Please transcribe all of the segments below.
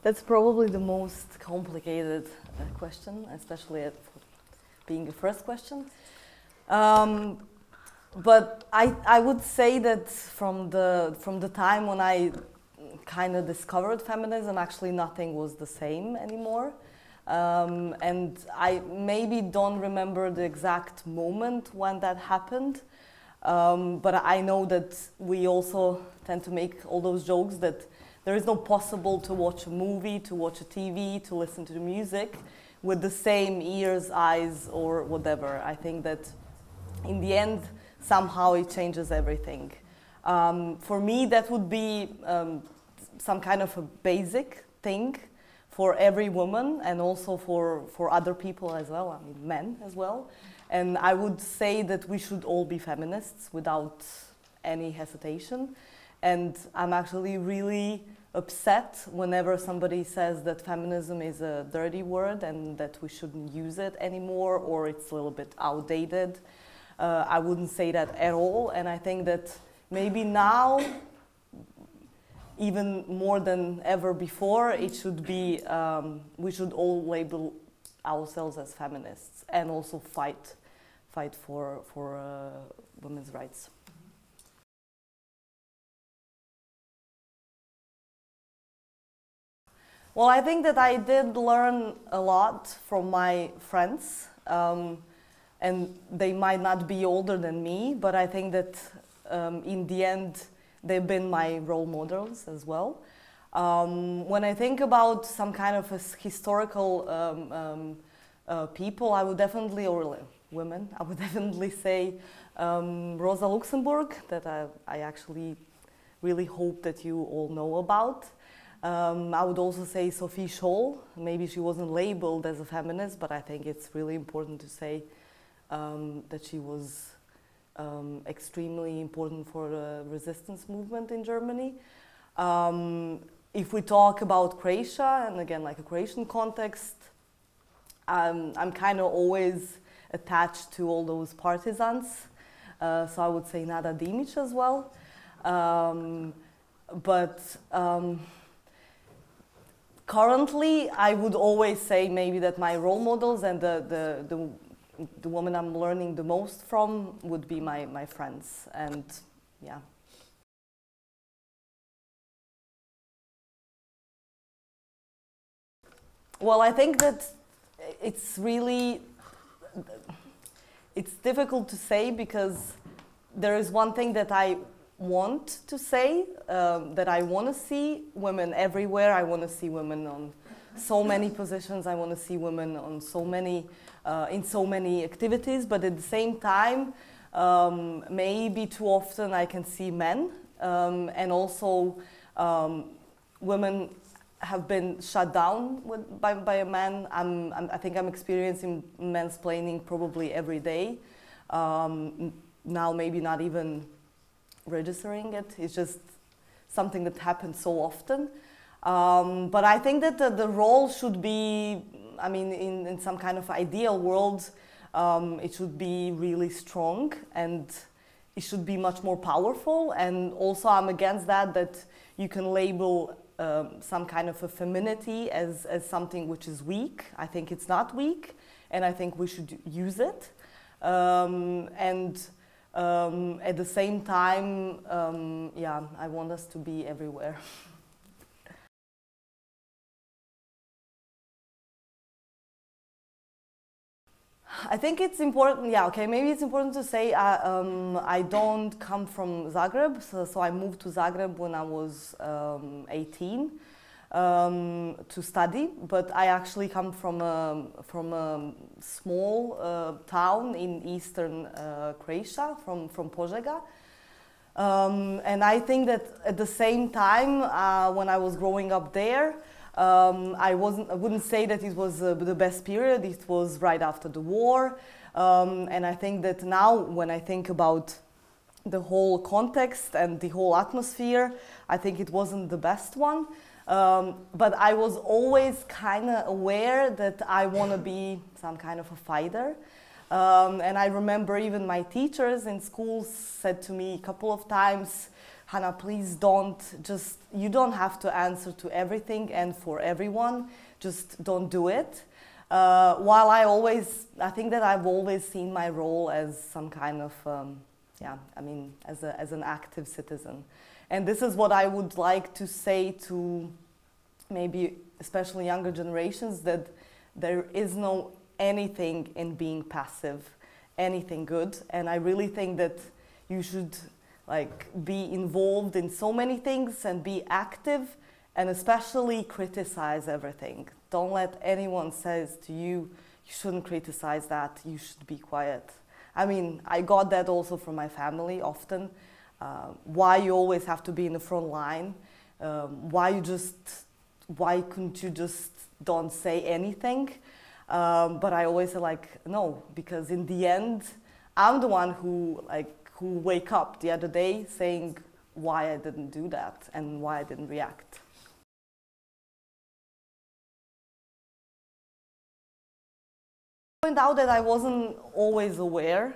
That's probably the most complicated question, especially being the first question. But I would say that from the time when I kind of discovered feminism, actually nothing was the same anymore. And I maybe don't remember the exact moment when that happened. But I know that we also tend to make all those jokes that there is no possible to watch a movie, to watch a TV, to listen to the music with the same ears, eyes, or whatever. I think that in the end, somehow it changes everything. For me, that would be some kind of a basic thing for every woman and also for other people as well, I mean men as well. And I would say that we should all be feminists without any hesitation. And I'm actually really upset whenever somebody says that feminism is a dirty word and that we shouldn't use it anymore or it's a little bit outdated. I wouldn't say that at all. And I think that maybe now, even more than ever before, it should be, we should all label ourselves as feminists and also fight for women's rights. Well, I think that I did learn a lot from my friends, and they might not be older than me, but I think that in the end, they've been my role models as well. When I think about some kind of historical people, I would definitely, or women, I would definitely say Rosa Luxemburg, that I actually really hope that you all know about. I would also say Sophie Scholl. Maybe she wasn't labeled as a feminist, but I think it's really important to say that she was extremely important for the resistance movement in Germany. If we talk about Croatia, and again, like a Croatian context, I'm kind of always attached to all those partisans. So I would say Nada Dimic as well. Currently, I would always say maybe that my role models and the woman I'm learning the most from would be my friends, and yeah. Well, I think that it's difficult to say because there is one thing that I want to say, that I want to see women everywhere. I want to see women on so many positions. I want to see women on so many, in so many activities. But at the same time, maybe too often I can see men, and also women have been shut down by a man. I think I'm experiencing mansplaining probably every day. Now maybe not even registering it. It's just something that happens so often. But I think that the role should be, I mean, in some kind of ideal world, it should be really strong and it should be much more powerful. And also I'm against that you can label some kind of a femininity as something which is weak. I think it's not weak, and I think we should use it. At the same time, yeah, I want us to be everywhere. I think it's important, yeah, okay, maybe it's important to say I don't come from Zagreb, so I moved to Zagreb when I was 18 to study, but I actually come from a small town in eastern Croatia, from Požega. And I think that at the same time, when I was growing up there, I wouldn't say that it was the best period. It was right after the war, and I think that now when I think about the whole context and the whole atmosphere, I think it wasn't the best one. But I was always kind of aware that I want to be some kind of a fighter. And I remember even my teachers in school said to me a couple of times, Hana, please you don't have to answer to everything and for everyone, just don't do it. While I think that I've always seen my role as some kind of, as an active citizen. And this is what I would like to say to maybe especially younger generations, that there is no anything in being passive, anything good. And I really think that you should be involved in so many things and be active, and especially criticize everything. Don't let anyone says to you, you shouldn't criticize that, you should be quiet. I mean, I got that also from my family often. Why you always have to be in the front line? Why couldn't you just don't say anything? But I always say no, because in the end, I'm the one who wake up the other day saying why I didn't do that and why I didn't react. Point out that I wasn't always aware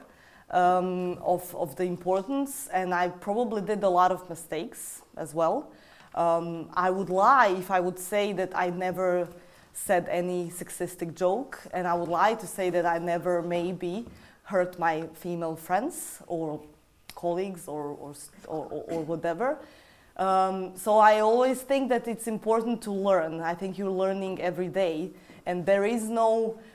of the importance, and I probably did a lot of mistakes as well. I would lie if I would say that I never said any sexistic joke, and I would lie to say that I never maybe hurt my female friends or colleagues or whatever. So I always think that it's important to learn. I think you're learning every day, and there is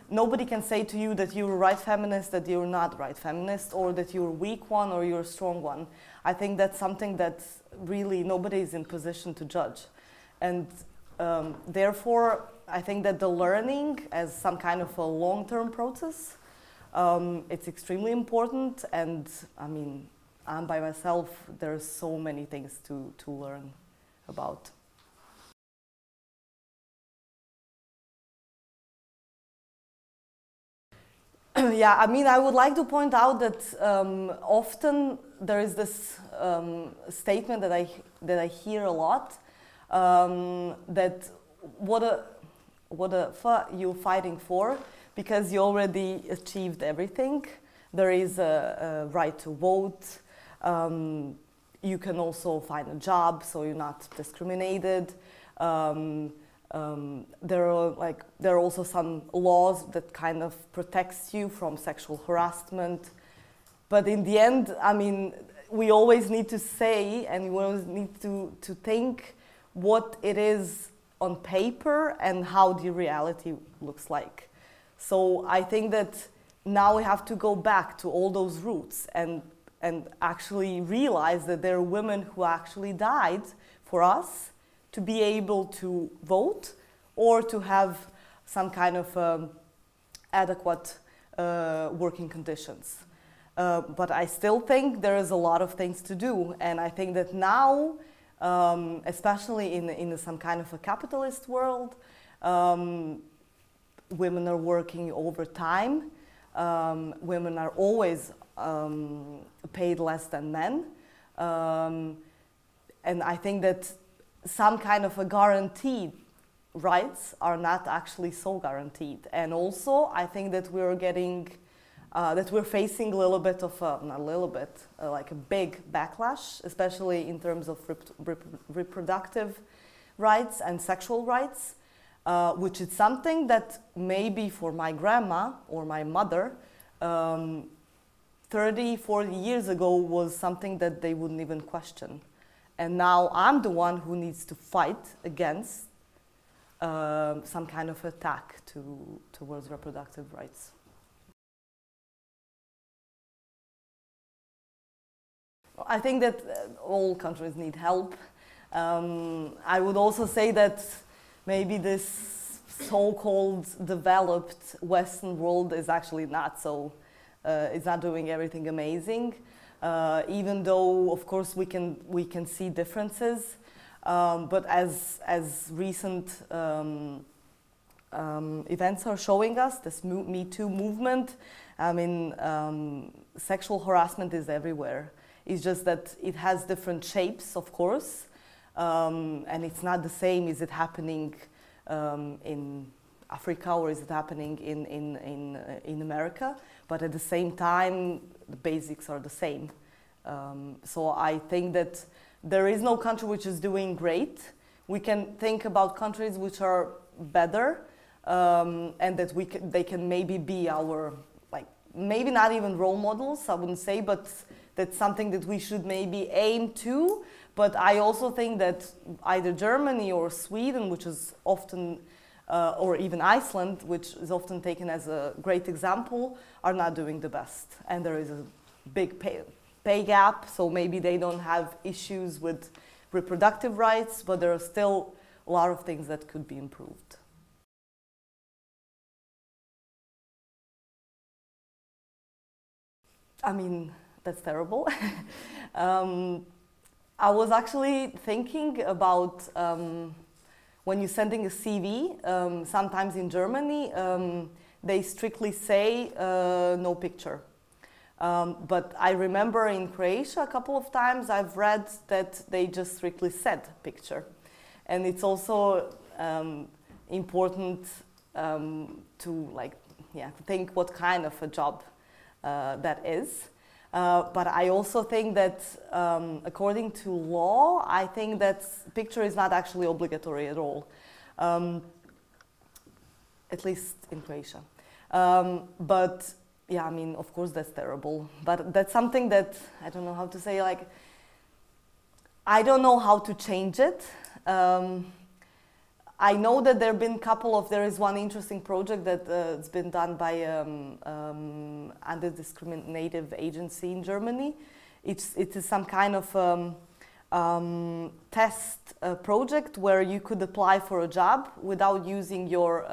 nobody can say to you that you're a right feminist, that you're not right feminist, or that you're a weak one or you're a strong one. I think that's something that really nobody is in position to judge. And therefore, I think that the learning as some kind of a long-term process, it's extremely important. And I mean, I'm by myself, there's so many things to learn about. Yeah, I mean, I would like to point out that often there is this statement that I hear a lot, that what you're fighting for, because you already achieved everything. There is a right to vote. You can also find a job, so you're not discriminated. There are also some laws that kind of protects you from sexual harassment. But in the end, I mean, we always need to say, and we always need to think what it is on paper and how the reality looks like. So I think that now we have to go back to all those roots and actually realize that there are women who actually died for us to be able to vote or to have some kind of adequate working conditions. But I still think there is a lot of things to do, and I think that now, especially in some kind of a capitalist world, women are working overtime. Women are always paid less than men. And I think that some kind of a guaranteed rights are not actually so guaranteed. And also, I think that we're getting, that we're facing a little bit of, not a little bit, like a big backlash, especially in terms of reproductive rights and sexual rights, which is something that maybe for my grandma or my mother, 30, 40 years ago was something that they wouldn't even question. And now I'm the one who needs to fight against some kind of attack towards reproductive rights. I think that all countries need help. I would also say that maybe this so-called developed Western world is actually not so, it's not doing everything amazing. Even though, of course, we can see differences, but as recent events are showing us, this Me Too movement, I mean, sexual harassment is everywhere. It's just that it has different shapes, of course, and it's not the same. Is it happening in Africa or is it happening in America? But at the same time, the basics are the same. So I think that there is no country which is doing great. We can think about countries which are better, and that they can maybe be our, like, maybe not even role models, I wouldn't say, but that's something that we should maybe aim to. But I also think that either Germany or Sweden, which is often, or even Iceland, which is often taken as a great example, are not doing the best. And there is a big pay gap, so maybe they don't have issues with reproductive rights, but there are still a lot of things that could be improved. I mean, that's terrible. I was actually thinking about when you're sending a CV, sometimes in Germany, they strictly say no picture. But I remember in Croatia a couple of times I've read that they just strictly said picture. And it's also important to think what kind of a job that is. But I also think that according to law, I think that picture is not actually obligatory at all, at least in Croatia. But yeah, I mean, of course that's terrible, but that's something that, I don't know how to say, like, I don't know how to change it. I know that there have been there is one interesting project that it's been done by anti-discriminative agency in Germany. It is some kind of test project where you could apply for a job without using your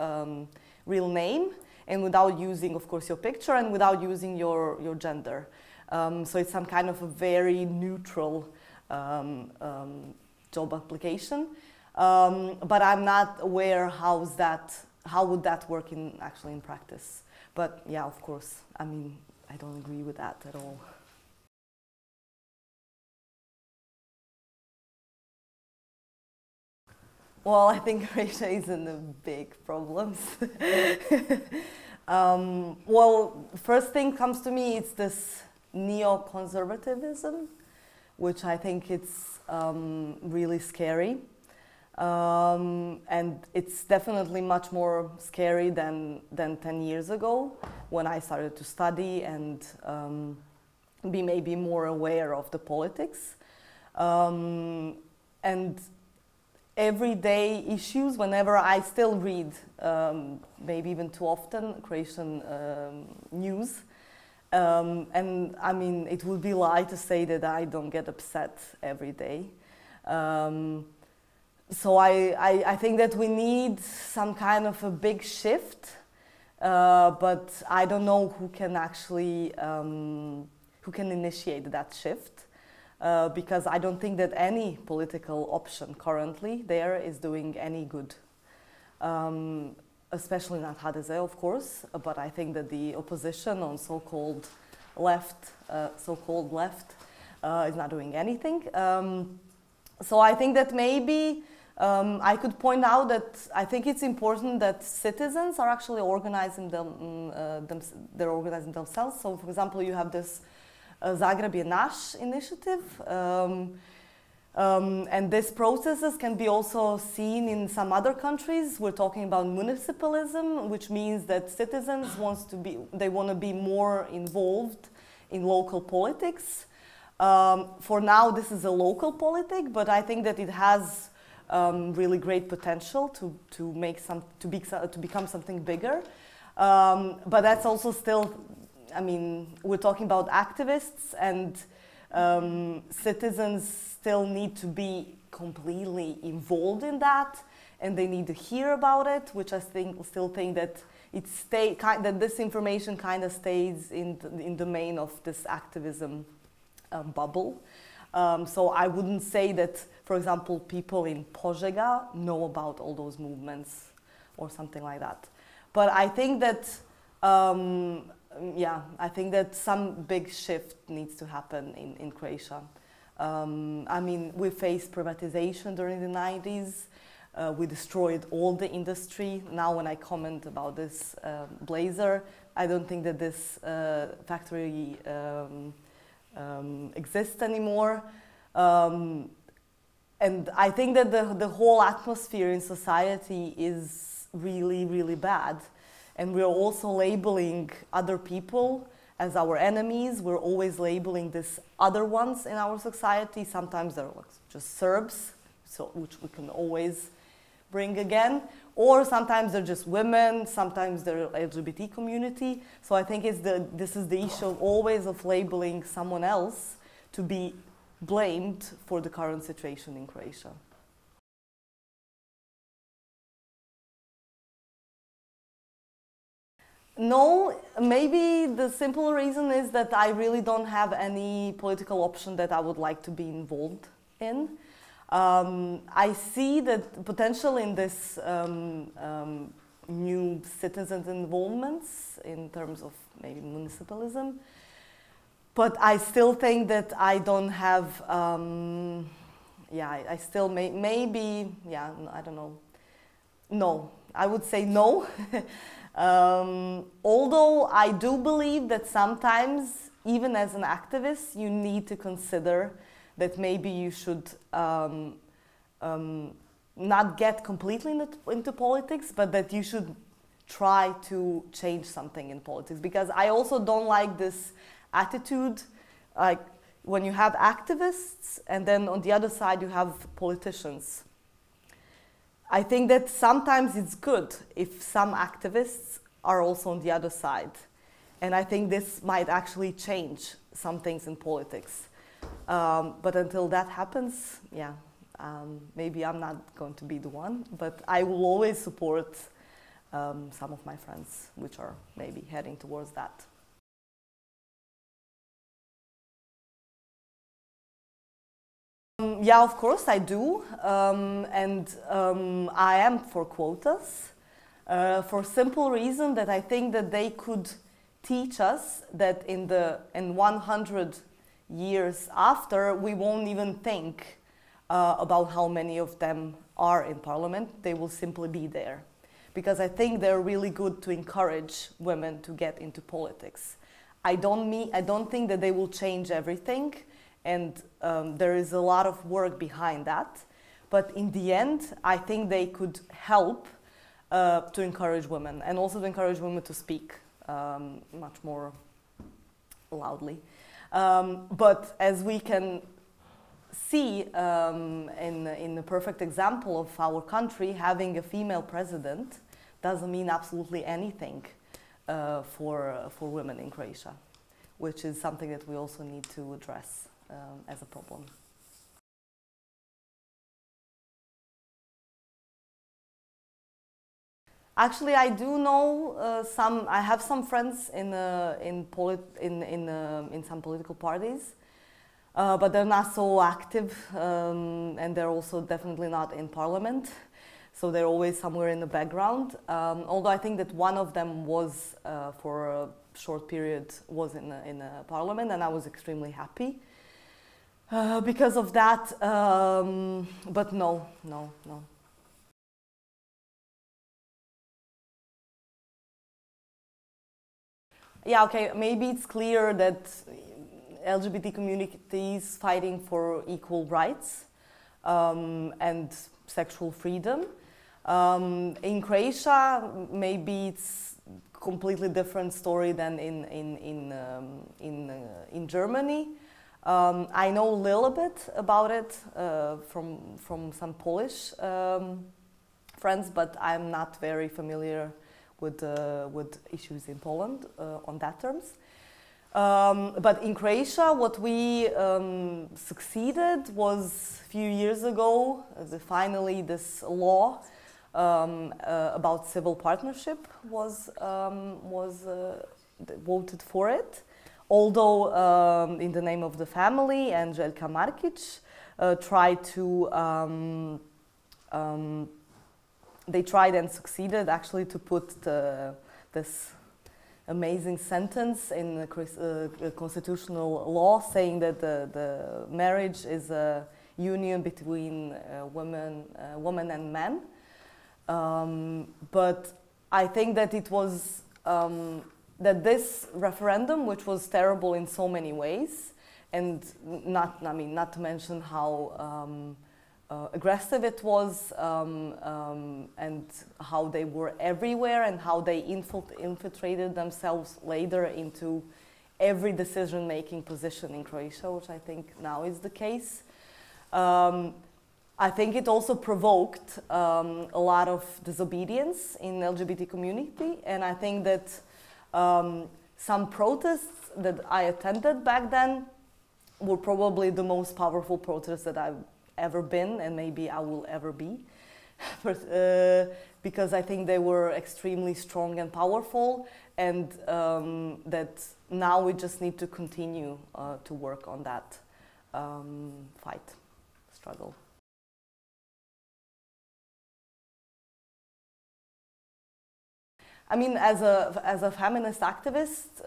real name and without using, of course, your picture and without using your gender. So it's some kind of a very neutral job application. But I'm not aware how would that work actually in practice. But yeah, of course, I mean, I don't agree with that at all. Well, I think Croatia is in the big problems. Well, first thing comes to me, it's this neoconservatism, which I think it's really scary. And it's definitely much more scary than 10 years ago when I started to study and be maybe more aware of the politics. And everyday issues, whenever I still read, maybe even too often, Croatian news. And I mean, it would be a lie to say that I don't get upset every day. So I think that we need some kind of a big shift, but I don't know who can actually, who can initiate that shift, because I don't think that any political option currently there is doing any good, especially not HDZ, of course, but I think that the opposition on so-called left, is not doing anything. So I think that maybe I could point out that I think it's important that citizens are actually organizing they're organizing themselves. So, for example, you have this Zagreb je naš initiative, and these processes can be also seen in some other countries. We're talking about municipalism, which means that citizens want to be more involved in local politics. For now, this is a local politic, but I think that it has really great potential to become something bigger. But that's also still, I mean, we're talking about activists, and citizens still need to be completely involved in that, and they need to hear about it, which I still think that that this information kind of stays in the domain of this activism bubble. So I wouldn't say that, for example, people in Požega know about all those movements or something like that. But I think that yeah, I think that some big shift needs to happen in Croatia. I mean, we faced privatization during the 90s. We destroyed all the industry. Now when I comment about this blazer, I don't think that this factory exists anymore. And I think that the whole atmosphere in society is really, really bad. And we're also labeling other people as our enemies. We're always labeling these other ones in our society. Sometimes they're just Serbs, so, which we can always bring again. Or sometimes they're just women, sometimes they're LGBT community. So I think this is the issue always of labeling someone else to be blamed for the current situation in Croatia. No, maybe the simple reason is that I really don't have any political option that I would like to be involved in. I see that potential in this new citizens' involvements in terms of maybe municipalism, but I still think that I don't have, yeah, I still maybe, yeah, I don't know. No, I would say no. Although I do believe that sometimes, even as an activist, you need to consider that maybe you should not get completely into politics, but that you should try to change something in politics. Because I also don't like this attitude, like when you have activists and then on the other side you have politicians. I think that sometimes it's good if some activists are also on the other side. And I think this might actually change some things in politics. But until that happens, yeah, maybe I'm not going to be the one, but I will always support some of my friends which are maybe heading towards that. Yeah, of course I do, and I am for quotas for simple reason that I think that they could teach us that in 100 years after we won't even think about how many of them are in parliament. They will simply be there, because I think they're really good to encourage women to get into politics. I don't think that they will change everything. And there is a lot of work behind that. But in the end, I think they could help to encourage women and also to encourage women to speak much more loudly. But as we can see in the perfect example of our country, having a female president doesn't mean absolutely anything for women in Croatia, which is something that we also need to address as a problem. Actually, I do know I have some friends in some political parties, but they're not so active, and they're also definitely not in parliament. So they're always somewhere in the background. Although I think that one of them was, for a short period, was in a parliament, and I was extremely happy. Because of that, but no. Yeah, okay, maybe it's clear that LGBT community is fighting for equal rights and sexual freedom. In Croatia, maybe it's a completely different story than in Germany. I know a little bit about it from some Polish friends, but I'm not very familiar with issues in Poland on that terms. But in Croatia, what we succeeded was a few years ago, finally this law about civil partnership was voted for it. Although in the name of the family, and Željka Markic tried to, they tried and succeeded actually to put this amazing sentence in the constitutional law saying that the marriage is a union between women and men. But I think that it was that this referendum, which was terrible in so many ways, and not to mention how aggressive it was, and how they were everywhere, and how they infiltrated themselves later into every decision-making position in Croatia, which I think now is the case. I think it also provoked a lot of disobedience in the LGBT community, and I think that some protests that I attended back then were probably the most powerful protests that I've ever been, and maybe I will ever be, because I think they were extremely strong and powerful, and that now we just need to continue to work on that struggle. I mean, as a feminist activist,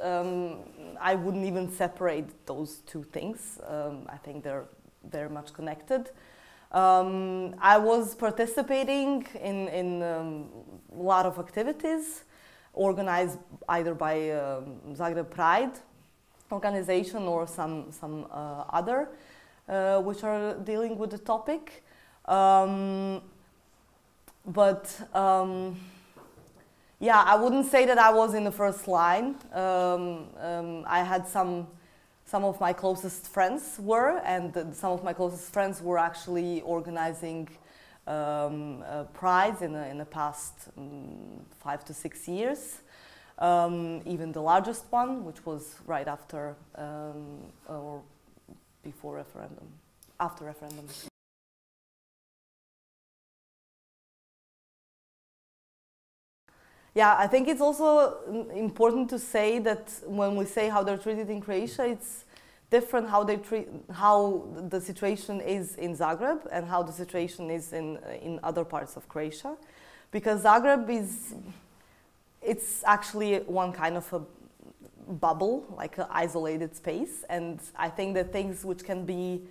I wouldn't even separate those two things. I think they're very much connected. I was participating in a lot of activities organized either by Zagreb Pride organization or some other, which are dealing with the topic. Yeah, I wouldn't say that I was in the first line. I had some of my closest friends were, and some of my closest friends were actually organizing prides in the past 5 to 6 years. Even the largest one, which was right after or before referendum, after referendum. Yeah, I think it's also important to say that when we say how they're treated in Croatia, it's different how the situation is in Zagreb and how the situation is in other parts of Croatia, because Zagreb it's actually one kind of a bubble, like an isolated space, and I think that things which can be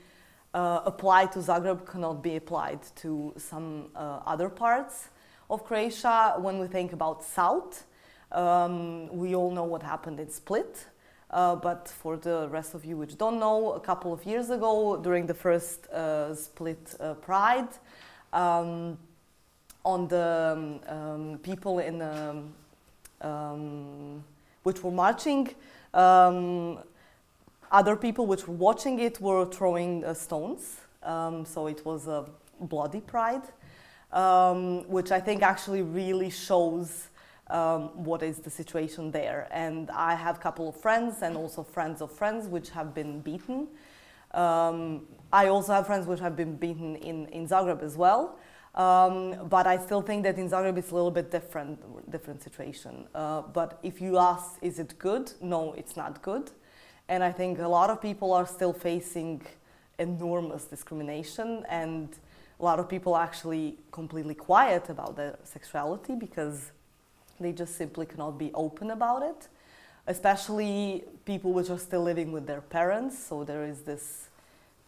applied to Zagreb cannot be applied to some other parts of Croatia. When we think about South, we all know what happened in Split, but for the rest of you which don't know, a couple of years ago during the first Split Pride, on the people in which were marching, other people which were watching it were throwing stones, so it was a bloody pride. Which I think actually really shows what is the situation there. And I have a couple of friends and also friends of friends which have been beaten. I also have friends which have been beaten in Zagreb as well. But I still think that in Zagreb it's a little bit different situation. But if you ask, is it good? No, it's not good. And I think a lot of people are still facing enormous discrimination, and a lot of people are actually completely quiet about their sexuality because they just simply cannot be open about it, especially people which are still living with their parents. So there is this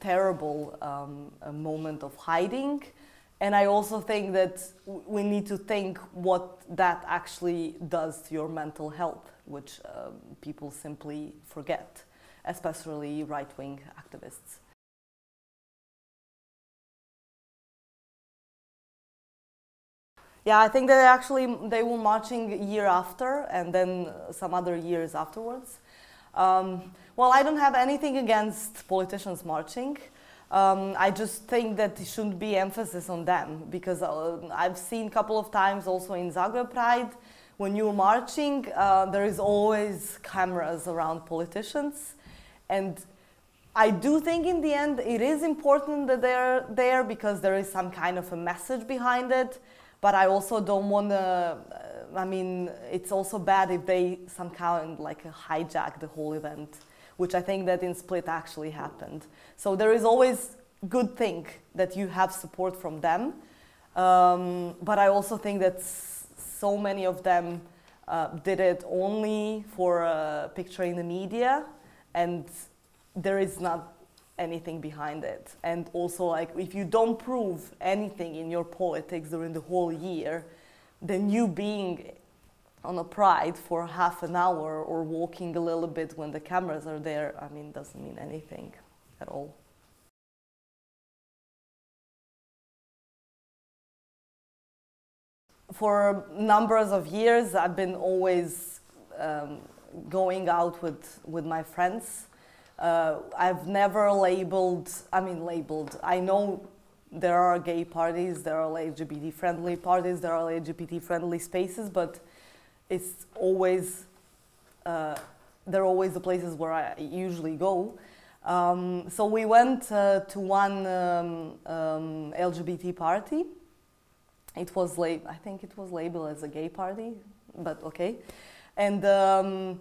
terrible moment of hiding. And I also think that we need to think what that actually does to your mental health, which people simply forget, especially right-wing activists. Yeah, I think that they were marching year after, and then some other years afterwards. Well, I don't have anything against politicians marching. I just think that there shouldn't be emphasis on them, because I've seen a couple of times also in Zagreb Pride, when you're marching, there is always cameras around politicians. And I do think in the end it is important that they're there because there is some kind of a message behind it. But I also don't want to, I mean, it's also bad if they somehow like hijack the whole event, which I think that in Split actually happened. So there is always good thing that you have support from them. But I also think that so many of them did it only for a picture in the media, and there is not anything behind it. And also, like, if you don't prove anything in your politics during the whole year, then you being on a pride for half an hour or walking a little bit when the cameras are there, I mean, doesn't mean anything at all. For numbers of years, I've been always going out with my friends. I've never labeled, I know there are gay parties, there are LGBT-friendly parties, there are LGBT-friendly spaces, but it's always, they're always the places where I usually go. So we went to one LGBT party. It was I think it was labeled as a gay party, but okay. And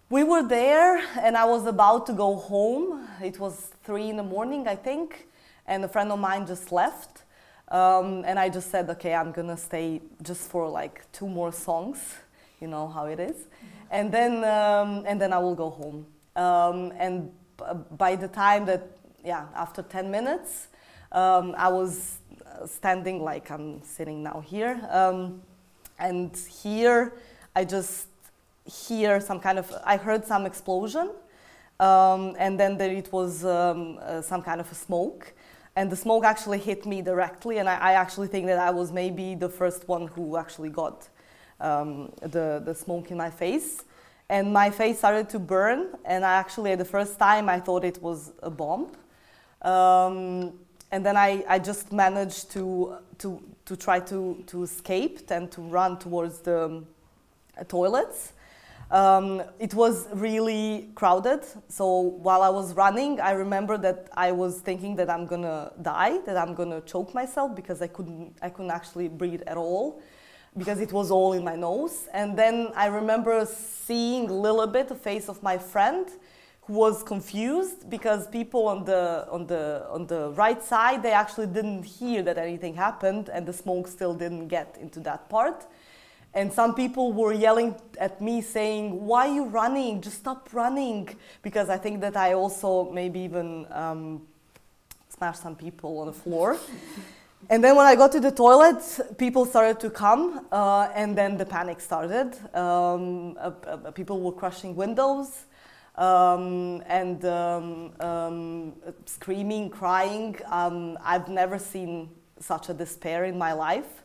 we were there, and I was about to go home. It was 3 in the morning, I think, and a friend of mine just left. And I just said, okay, I'm gonna stay just for like 2 more songs, you know how it is. And then I will go home. And by the time that, yeah, after 10 minutes, I was standing like I'm sitting now here. And here I just hear some kind of, I heard some explosion. And then it was some kind of a smoke. And the smoke actually hit me directly, and I actually think that I was maybe the first one who actually got the smoke in my face. And my face started to burn, and actually the first time I thought it was a bomb. And then I just managed to try to escape and to run towards the toilets. It was really crowded, so while I was running, I remember that I was thinking that I'm gonna die, that I'm gonna choke myself, because I couldn't actually breathe at all, because it was all in my nose. And then I remember seeing a little bit the face of my friend, who was confused, because people on the right side, they actually didn't hear that anything happened, and the smoke still didn't get into that part. And some people were yelling at me saying, why are you running? Just stop running. Because I think that I also maybe even smashed some people on the floor. And then when I got to the toilet, people started to come, and then the panic started. People were crushing windows, and screaming, crying. I've never seen such a despair in my life.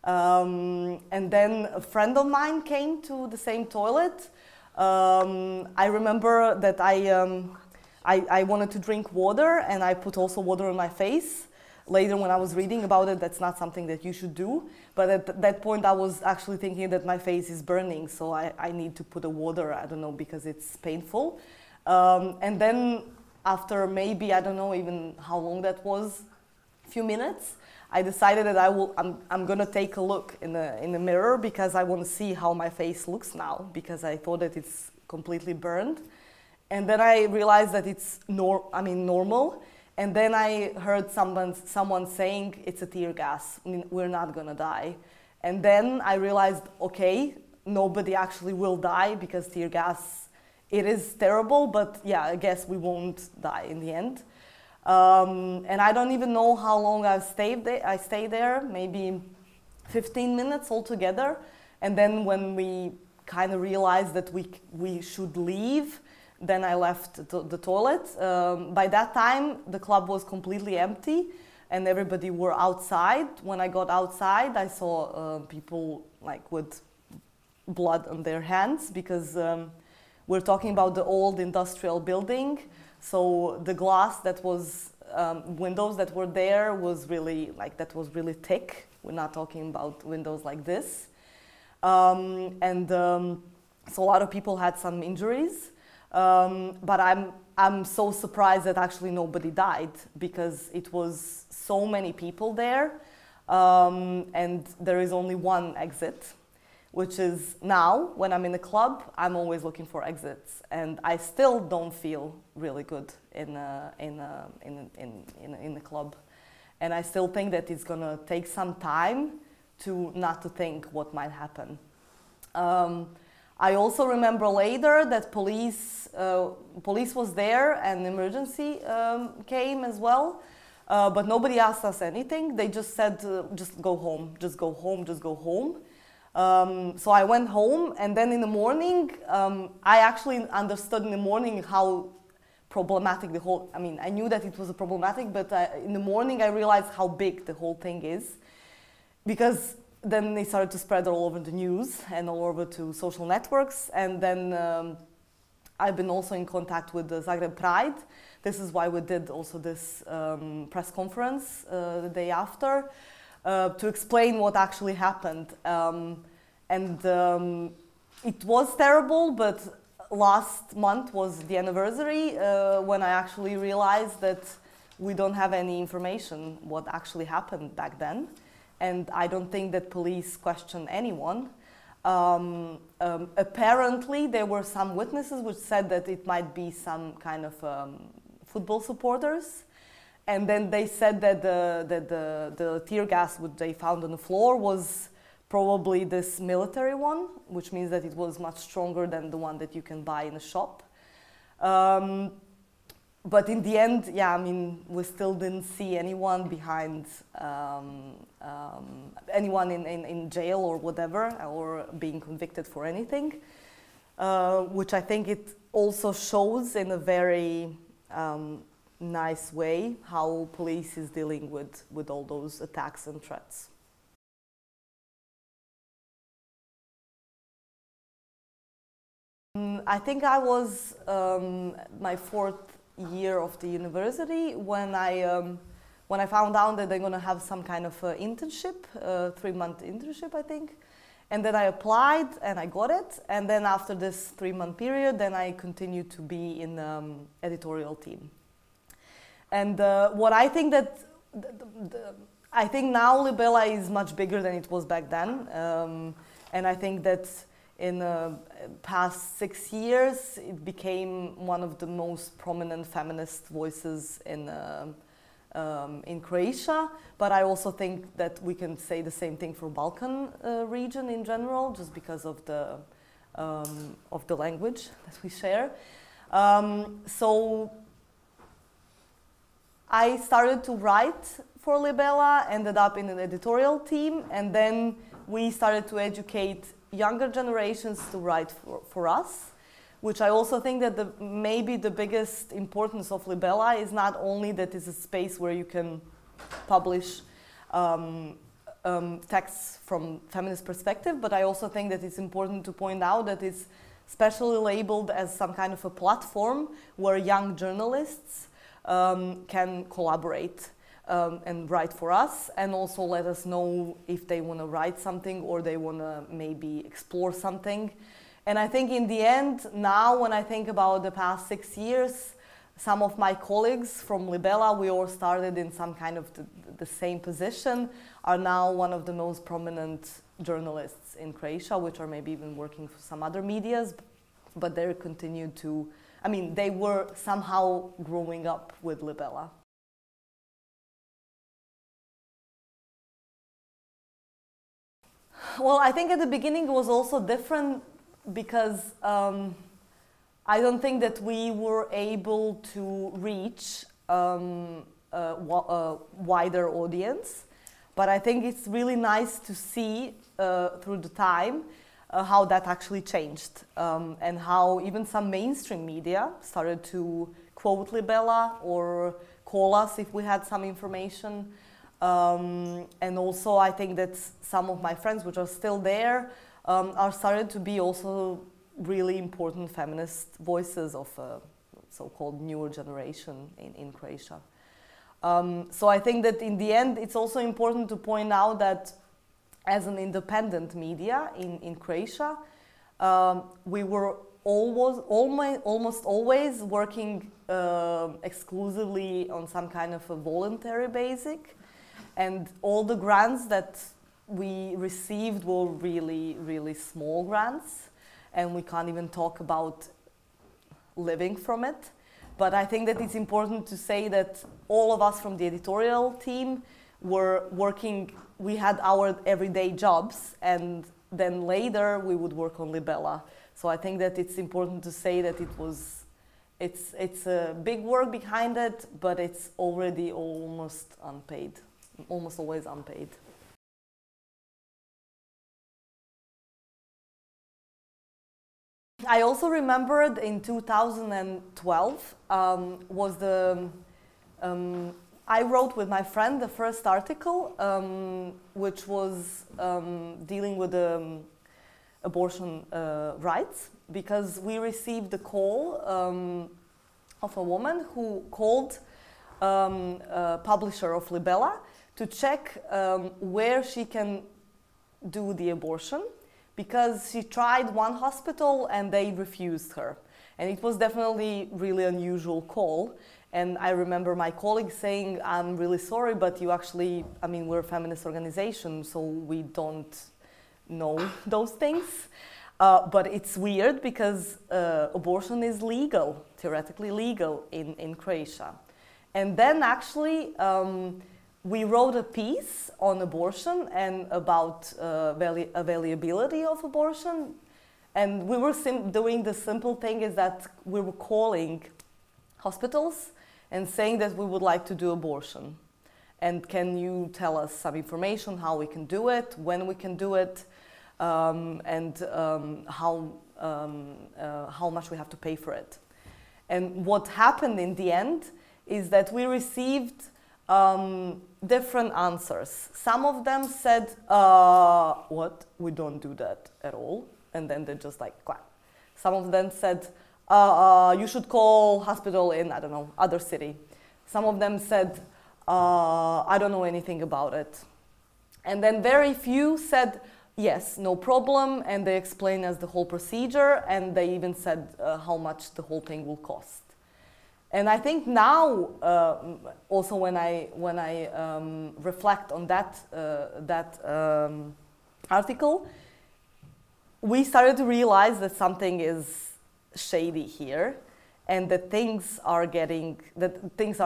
And then a friend of mine came to the same toilet. I remember that I wanted to drink water, and I put also water on my face. Later, when I was reading about it, that's not something that you should do. But at that point, I was actually thinking that my face is burning, so I need to put a water, I don't know, because it's painful. And then after maybe, I don't know even how long that was, a few minutes, I decided that I'm gonna take a look in the mirror, because I want to see how my face looks now, because I thought that it's completely burned. And then I realized that it's normal. And then I heard someone saying it's a tear gas, we're not gonna die. And then I realized, okay, nobody actually will die, because tear gas, it is terrible, but yeah, I guess we won't die in the end. And I don't even know how long I stayed there, maybe 15 minutes altogether. And then when we kind of realized that we should leave, then I left the toilet. By that time, the club was completely empty, and everybody were outside. When I got outside, I saw people like with blood on their hands, because we're talking about the old industrial building. So the glass that was, windows that were there was really, really thick. We're not talking about windows like this. So a lot of people had some injuries. But I'm so surprised that actually nobody died, because it was so many people there, and there is only one exit, which is now, when I'm in the club, I'm always looking for exits, and I still don't feel really good in the club, and I still think that it's gonna take some time to not to think what might happen. I also remember later that police was there and emergency came as well, but nobody asked us anything. They just said, just go home, just go home, just go home. So I went home, and then in the morning, I actually understood in the morning how problematic the whole, I mean, I knew that it was problematic, but in the morning I realized how big the whole thing is, because then they started to spread all over the news and all over to social networks, and then I've been also in contact with the Zagreb Pride. This is why we did also this press conference the day after, to explain what actually happened. It was terrible, but last month was the anniversary when I actually realized that we don't have any information what actually happened back then. And I don't think that police question anyone. Apparently, there were some witnesses which said that it might be some kind of football supporters. And then they said that the tear gas which they found on the floor was probably this military one, which means that it was much stronger than the one that you can buy in a shop. But in the end, yeah, I mean, we still didn't see anyone behind, anyone in jail or whatever, or being convicted for anything, which I think it also shows in a very nice way how police is dealing with all those attacks and threats. I think I was my 4th year of the university when I found out that they're going to have some kind of internship, 3-month internship, I think. And then I applied and I got it. And then after this 3-month period, then I continued to be in the editorial team. And what I think that, I think now Libella is much bigger than it was back then. And I think that in the past 6 years, it became one of the most prominent feminist voices in Croatia. But I also think that we can say the same thing for Balkan region in general, just because of the language that we share. So I started to write for Libella, ended up in an editorial team, and then we started to educate younger generations to write for us, which I also think that maybe the biggest importance of Libella is not only that it's a space where you can publish texts from feminist perspective, but I also think that it's important to point out that it's specially labeled as some kind of a platform where young journalists can collaborate and write for us, and also let us know if they want to write something or they want to maybe explore something. And I think in the end, now when I think about the past 6 years, some of my colleagues from Libella, we all started in some kind of the same position, are now one of the most prominent journalists in Croatia, which are maybe even working for some other medias, but they continued to, I mean, they were somehow growing up with Libella. Well, I think at the beginning it was also different because I don't think that we were able to reach a wider audience, but I think it's really nice to see through the time how that actually changed, and how even some mainstream media started to quote Libella or call us if we had some information. And also I think that some of my friends, which are still there, are started to be also really important feminist voices of a so-called newer generation in Croatia. So I think that in the end, it's also important to point out that as an independent media in Croatia, we were almost always working exclusively on some kind of a voluntary basis. And all the grants that we received were really, really small grants. And we can't even talk about living from it. But I think that it's important to say that all of us from the editorial team were working, we had our everyday jobs, and then later we would work on libella. So I think that it's important to say that it's a big work behind it, but it's already almost unpaid, almost always unpaid. I also remembered in 2012 was I wrote with my friend the first article, which was dealing with abortion rights, because we received a call of a woman who called a publisher of libella to check where she can do the abortion, because she tried one hospital and they refused her. And it was definitely really unusual call. And I remember my colleague saying, I'm really sorry, but you actually, I mean, we're a feminist organization, so we don't know those things. But it's weird because abortion is legal, theoretically legal in Croatia. And then actually, we wrote a piece on abortion and about availability of abortion. And we were doing the simple thing is that we were calling hospitals and saying that we would like to do abortion. And can you tell us some information, how we can do it, when we can do it, and how much we have to pay for it. And what happened in the end is that we received different answers. Some of them said, what? We don't do that at all. And then they just like, quack. Some of them said, you should call hospital in, I don't know, other city. Some of them said, I don't know anything about it. And then very few said, yes, no problem, and they explained us the whole procedure, and they even said how much the whole thing will cost. And I think now, also when I reflect on that article, we started to realize that something is shady here, and that things are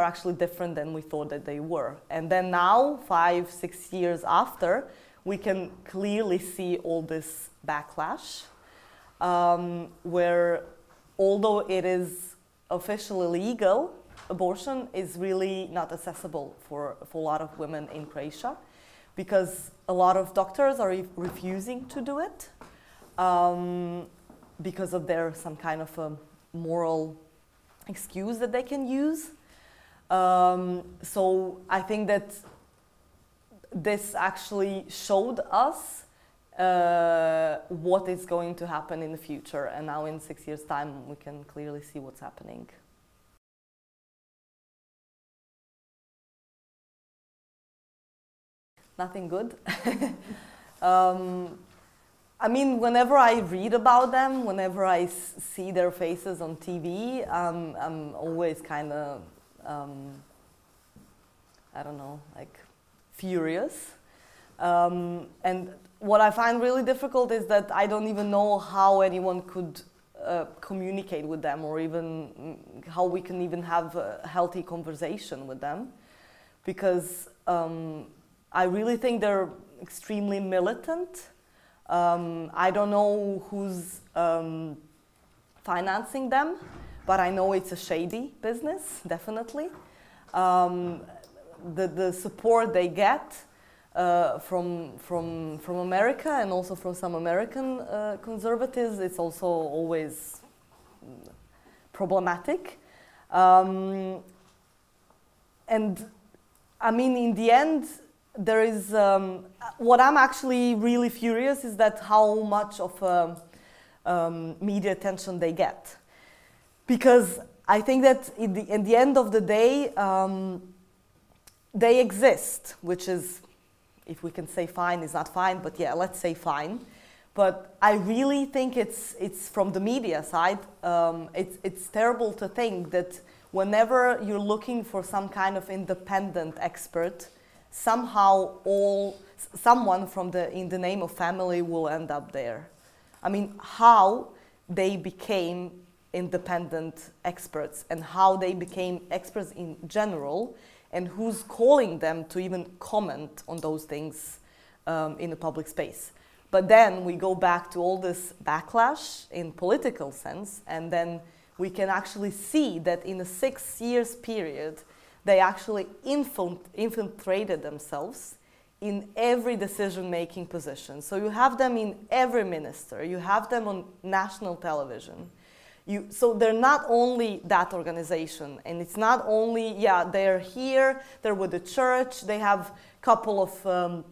actually different than we thought that they were. And then now, 5-6 years after, we can clearly see all this backlash, where although it is officially legal, abortion is really not accessible for a lot of women in Croatia, because a lot of doctors are refusing to do it because of their some kind of a moral excuse that they can use. So I think that this actually showed us what is going to happen in the future, and now in 6 years' time we can clearly see what's happening. Nothing good. I mean, whenever I read about them, whenever I see their faces on TV, I'm always kind of, I don't know, like furious. And what I find really difficult is that I don't even know how anyone could communicate with them, or even how we can even have a healthy conversation with them, because I really think they're extremely militant. I don't know who's financing them, but I know it's a shady business, definitely. The support they get from America, and also from some American conservatives, it's also always problematic. And I mean, in the end, there is, what I'm actually really furious is that how much of media attention they get. Because I think that in the end of the day, they exist, which is, if we can say fine, is not fine, but yeah, let's say fine. But I really think it's from the media side, it's terrible to think that whenever you're looking for some kind of independent expert, somehow someone in the name of family will end up there. I mean, how they became independent experts, and how they became experts in general, and who's calling them to even comment on those things in the public space. But then we go back to all this backlash in political sense, and then we can actually see that in a 6 years period, they actually infiltrated themselves in every decision-making position. So you have them in every minister, you have them on national television. So they're not only that organization, and it's not only, yeah, they're here, they're with the church, they have a couple of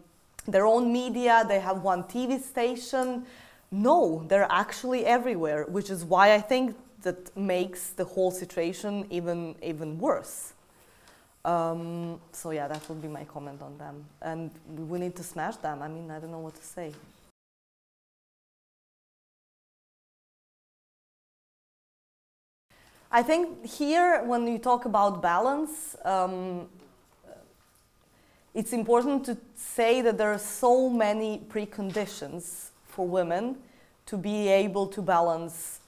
their own media, they have one TV station. No, they're actually everywhere, which is why I think that makes the whole situation even worse. So yeah, that would be my comment on them. And we need to smash them. I mean, I don't know what to say. I think here, when you talk about balance, it's important to say that there are so many preconditions for women to be able to balance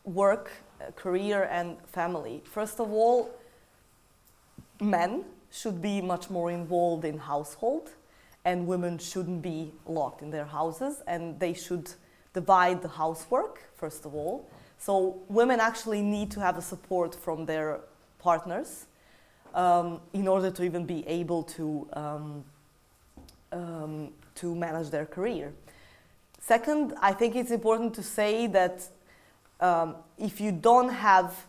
work, career, and family. First of all, men should be much more involved in household, and women shouldn't be locked in their houses, and they should divide the housework, first of all. So women actually need to have a support from their partners in order to even be able to manage their career. Second, I think it's important to say that if you don't have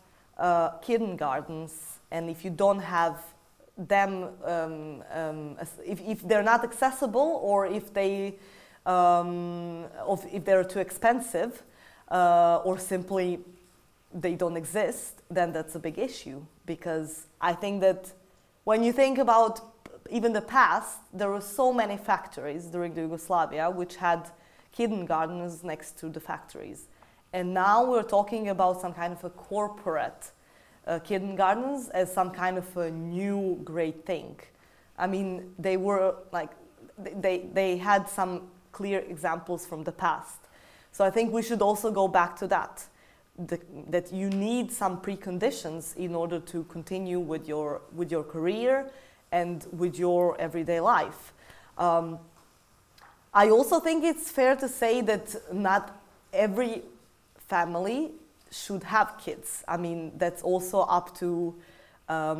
kindergartens, and if you don't have them, if they're not accessible, or if they're too expensive, or simply they don't exist, then that's a big issue. Because I think that when you think about even the past, there were so many factories during the Yugoslavia which had kindergartens next to the factories. And now we're talking about some kind of a corporate kindergartens as some kind of a new great thing. I mean, they were like, they had some clear examples from the past. So I think we should also go back to that, that you need some preconditions in order to continue with your career and with your everyday life. I also think it's fair to say that not every family should have kids. I mean, that's also up to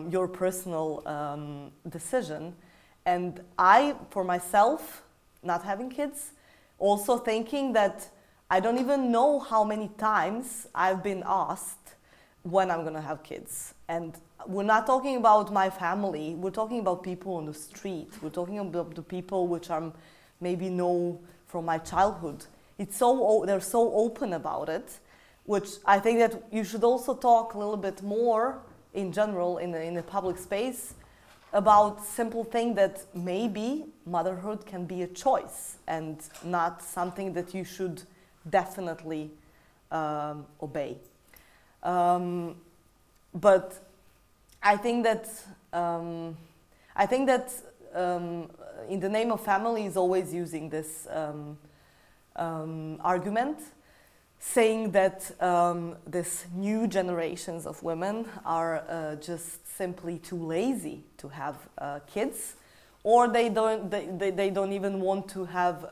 your personal decision. And I, for myself, not having kids, also thinking that I don't even know how many times I've been asked when I'm gonna have kids. And we're not talking about my family, we're talking about people on the street. We're talking about the people which I maybe know from my childhood. They're so open about it, which I think that you should also talk a little bit more in general in the public space about simple thing that maybe motherhood can be a choice and not something that you should definitely obey. But I think that in the name of family is always using this argument, saying that this new generations of women are just simply too lazy to have kids, or they don't even want to have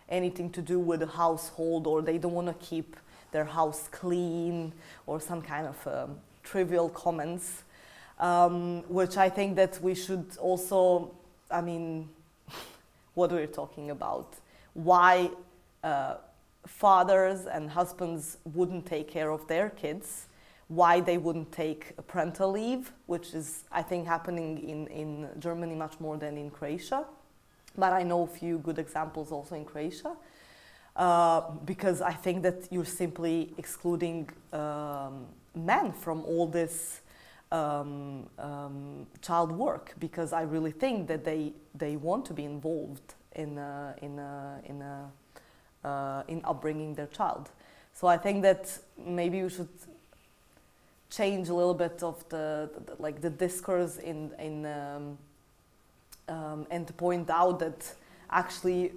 anything to do with the household, or they don't want to keep their house clean, or some kind of trivial comments, which I think that we should also, I mean, what we're talking about, why fathers and husbands wouldn't take care of their kids, why they wouldn't take a parental leave, which is, I think, happening in Germany much more than in Croatia. But I know a few good examples also in Croatia, because I think that you're simply excluding men from all this child work, because I really think that they want to be involved in upbringing their child. So I think that maybe we should change a little bit of the discourse and to point out that actually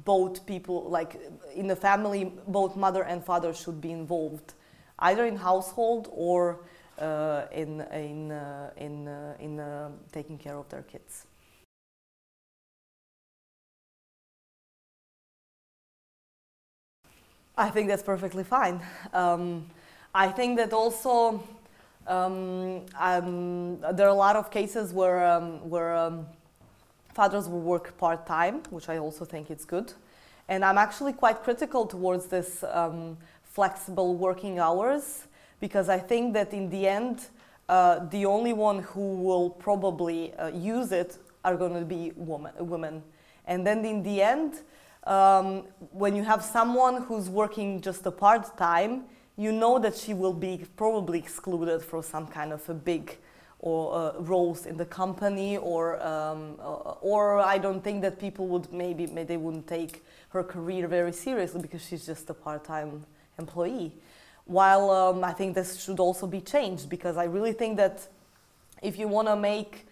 both people, like in the family, both mother and father should be involved, either in household or in taking care of their kids. I think that's perfectly fine. I think that also there are a lot of cases where fathers will work part-time, which I also think is good. And I'm actually quite critical towards this flexible working hours, because I think that in the end, the only one who will probably use it are going to be women. And then in the end, when you have someone who's working just a part-time, you know that she will be probably excluded from some kind of a big roles in the company, or I don't think that people would maybe they wouldn't take her career very seriously because she's just a part-time employee. While I think this should also be changed, because I really think that if you want to make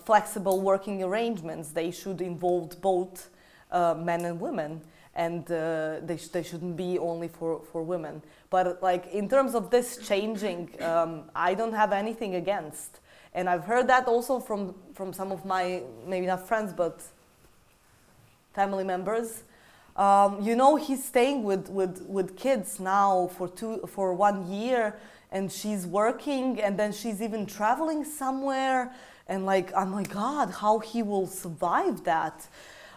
flexible working arrangements, they should involve both men and women, and they shouldn't be only for women. But like in terms of this changing, I don't have anything against. And I've heard that also from some of my, maybe not friends, but family members. You know, he's staying with kids now for 1 year, and she's working, and then she's even traveling somewhere. And like, oh my God, how he will survive that?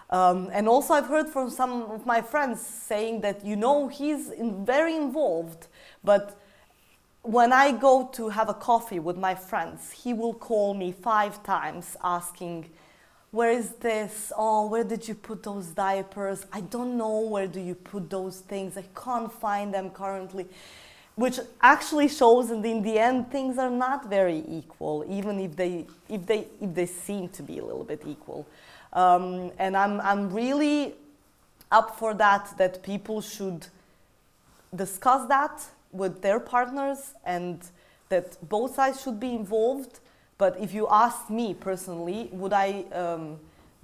And also I've heard from some of my friends saying that, you know, he's very involved, but when I go to have a coffee with my friends, he will call me 5 times asking, where is this? Oh, where did you put those diapers? I don't know, where do you put those things? I can't find them currently. Which actually shows that in the end things are not very equal, even if they seem to be a little bit equal. And I'm really up for that people should discuss that with their partners, and that both sides should be involved. But if you ask me personally, would I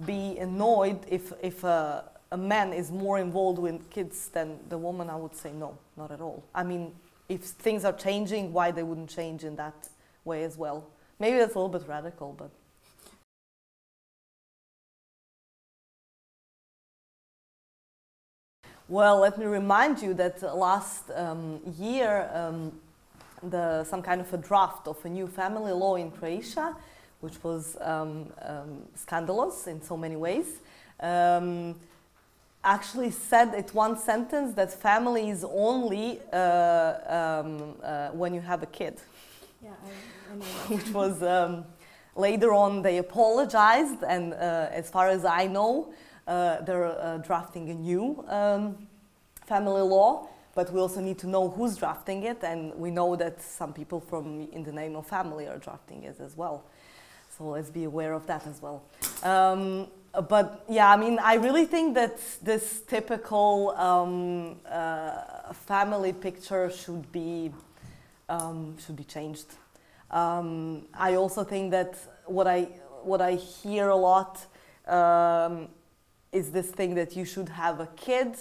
be annoyed if a man is more involved with kids than the woman? I would say no, not at all. I mean, if things are changing, why they wouldn't change in that way as well? Maybe that's a little bit radical, but... Well, let me remind you that last year some kind of a draft of a new family law in Croatia, which was scandalous in so many ways, actually said in one sentence that family is only when you have a kid. Yeah, I know that. Which was later on they apologized, and as far as I know, they're drafting a new family law, but we also need to know who's drafting it, and we know that some people from In the Name of Family are drafting it as well. So let's be aware of that as well. But yeah, I mean, I really think that this typical family picture should be changed. I also think that what I hear a lot is this thing that you should have a kid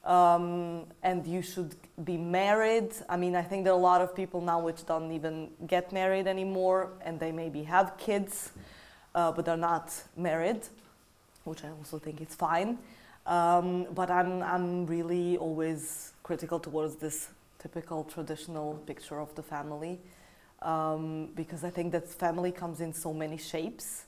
and you should be married. I mean, I think there are a lot of people now which don't even get married anymore, and they maybe have kids, but they're not married, which I also think is fine. But I'm really always critical towards this typical traditional picture of the family, because I think that family comes in so many shapes.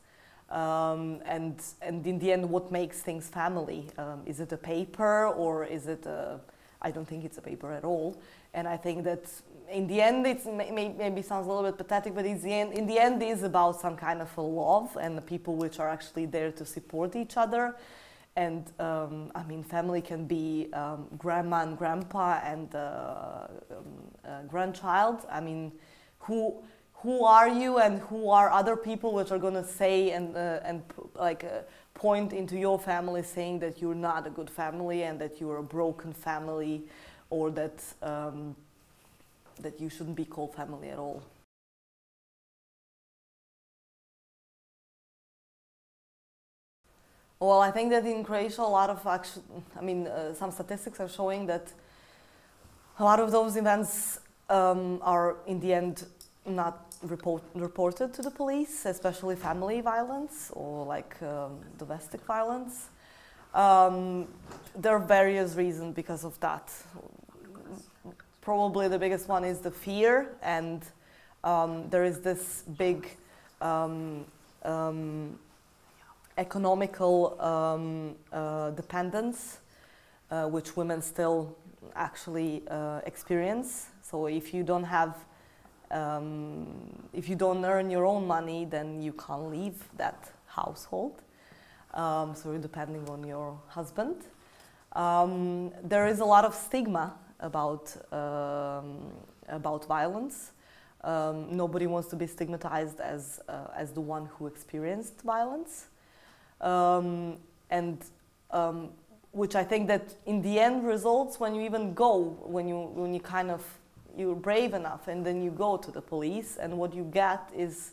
And in the end, what makes things family? Is it a paper, or is it a... I don't think it's a paper at all. And I think that in the end, it maybe sounds a little bit pathetic, but in the end is about some kind of a love and the people which are actually there to support each other. And I mean, family can be grandma and grandpa and grandchild. I mean, who are you, and who are other people which are going to say and point into your family saying that you're not a good family and that you're a broken family, or that that you shouldn't be called family at all. Well, I think that in Croatia, a lot of some statistics are showing that a lot of those events are in the end not reported to the police, especially family violence or like domestic violence. There are various reasons because of that. Probably the biggest one is the fear, and there is this big economical dependence, which women still actually experience. So if you don't have, if you don't earn your own money, then you can't leave that household. So you're depending on your husband. There is a lot of stigma about violence. Nobody wants to be stigmatized as the one who experienced violence, which I think that in the end results when you even go, when you kind of, you're brave enough and then you go to the police, and what you get is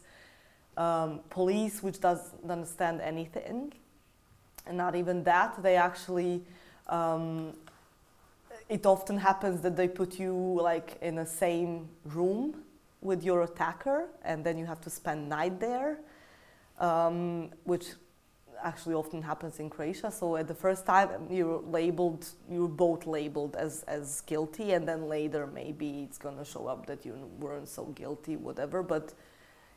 police which doesn't understand anything, and not even that, they actually, it often happens that they put you like in the same room with your attacker, and then you have to spend night there, which actually often happens in Croatia. So at the first time you're both labeled as guilty, and then later maybe it's going to show up that you weren't so guilty, whatever, but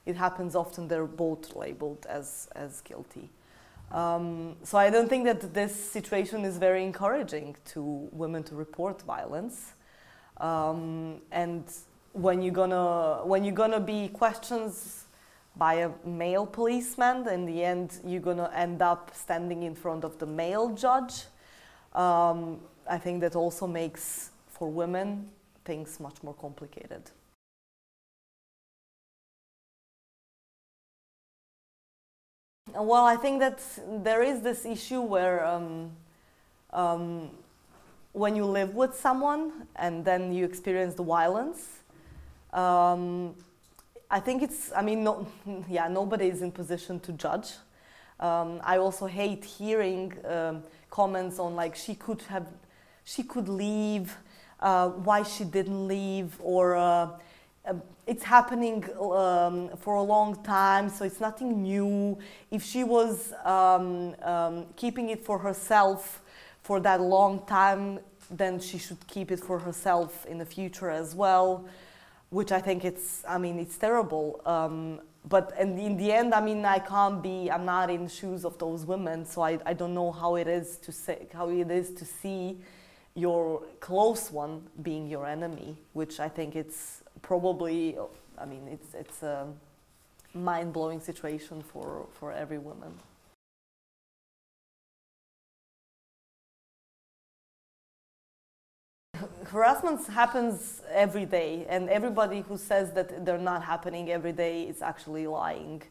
it happens often they're both labeled as guilty. So I don't think that this situation is very encouraging to women to report violence, and when you're gonna be questions by a male policeman, in the end you're gonna end up standing in front of the male judge. I think that also makes for women things much more complicated. Well, I think that there is this issue where when you live with someone and then you experience the violence, I think it's, I mean, nobody is in position to judge. I also hate hearing comments on like she could leave, why she didn't leave, or it's happening for a long time, so it's nothing new. If she was keeping it for herself for that long time, then she should keep it for herself in the future as well, which I think it's, I mean, it's terrible. But in the end, I mean, I'm not in the shoes of those women, so I don't know how it is to see your close one being your enemy, which I think it's probably, I mean, it's a mind-blowing situation for every woman. Harassment happens every day, and everybody who says that they're not happening every day is actually lying.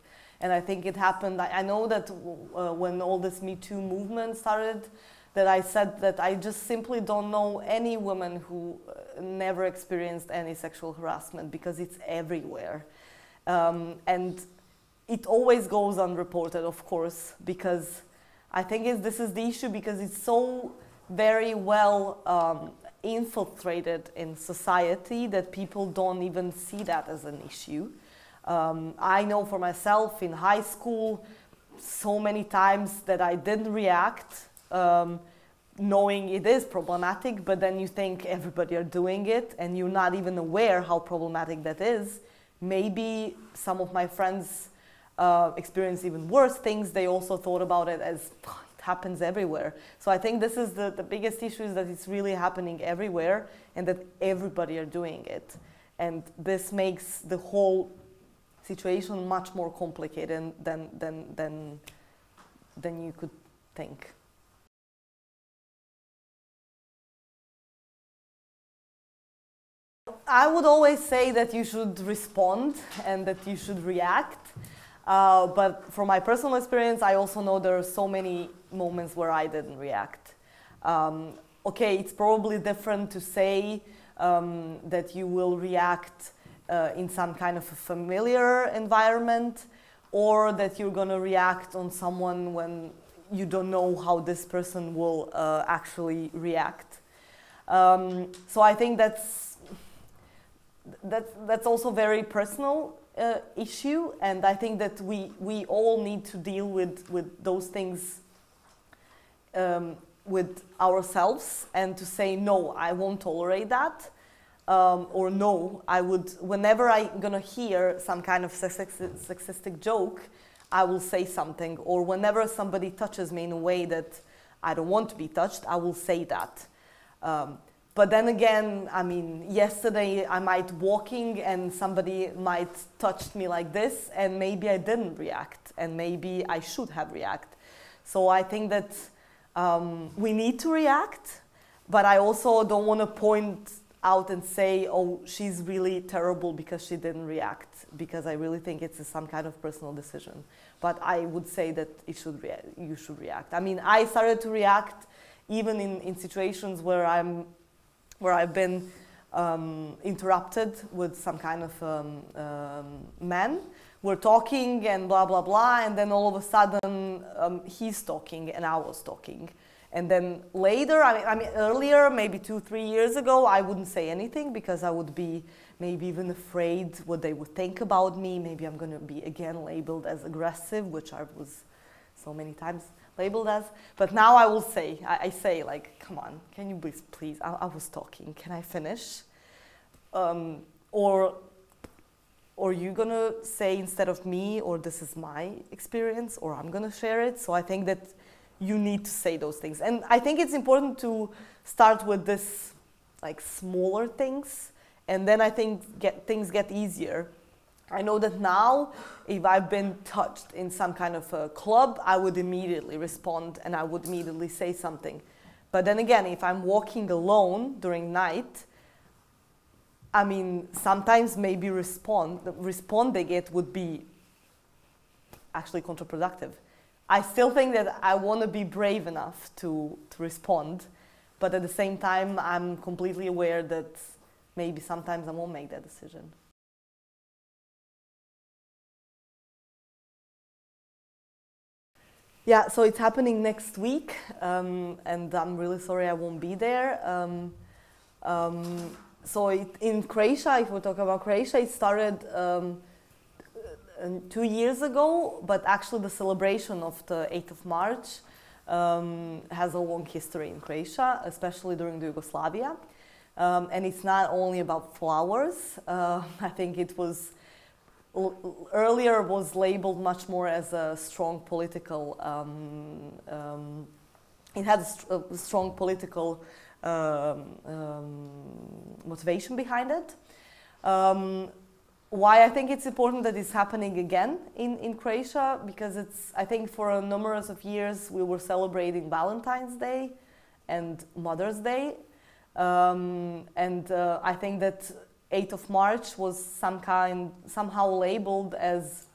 And I think it happened, I know that when all this Me Too movement started, that I said that I just simply don't know any woman who never experienced any sexual harassment, because it's everywhere. And it always goes unreported, of course, because I think this is the issue, because it's so very well infiltrated in society that people don't even see that as an issue. I know for myself in high school so many times that I didn't react, knowing it is problematic, but then you think everybody are doing it and you're not even aware how problematic that is. Maybe some of my friends experience even worse things. They also thought about it as it happens everywhere. So I think this is the biggest issue, is that it's really happening everywhere and that everybody are doing it. And this makes the whole situation much more complicated than you could think. I would always say that you should respond and that you should react. But from my personal experience, I also know there are so many moments where I didn't react. Okay, it's probably different to say that you will react in some kind of a familiar environment, or that you're going to react on someone when you don't know how this person will actually react. So I think that's also very personal issue, and I think that we all need to deal with those things with ourselves and to say, no, I won't tolerate that. Or no, I would, whenever I'm gonna hear some kind of sexistic joke, I will say something. Or whenever somebody touches me in a way that I don't want to be touched, I will say that. But then again, I mean, yesterday I might walking and somebody might touch me like this and maybe I didn't react and maybe I should have reacted. So I think that we need to react, but I also don't want to point out and say, oh, she's really terrible because she didn't react, because I really think it's some kind of personal decision. But I would say that you should react. I mean, I started to react even in situations where I've been interrupted with some kind of man. We're talking and blah, blah, blah, and then all of a sudden he's talking and I was talking. And then later, I mean earlier, maybe 2-3 years ago, I wouldn't say anything because I would be maybe even afraid what they would think about me. Maybe I'm going to be again labeled as aggressive, which I was so many times labeled as. But now I will say, I say like, come on, can you please, I was talking, can I finish? Or you gonna say instead of me, or this is my experience, or I'm gonna share it. So I think that you need to say those things. And I think it's important to start with this like smaller things, and then I think things get easier. I know that now, if I've been touched in some kind of a club, I would immediately respond and I would immediately say something. But then again, if I'm walking alone during night, I mean, sometimes maybe responding it would be actually counterproductive. I still think that I want to be brave enough to respond, but at the same time, I'm completely aware that maybe sometimes I won't make that decision. Yeah, so it's happening next week, and I'm really sorry I won't be there. So in Croatia, if we talk about Croatia, it started 2 years ago, but actually the celebration of the 8th of March has a long history in Croatia, especially during the Yugoslavia. And it's not only about flowers. I think it was earlier was labeled much more as a strong political, it had a strong political motivation behind it. Why I think it's important that it's happening again in Croatia, because it's, I think for a number of years we were celebrating Valentine's Day and Mother's Day. I think that 8th of March was somehow labeled as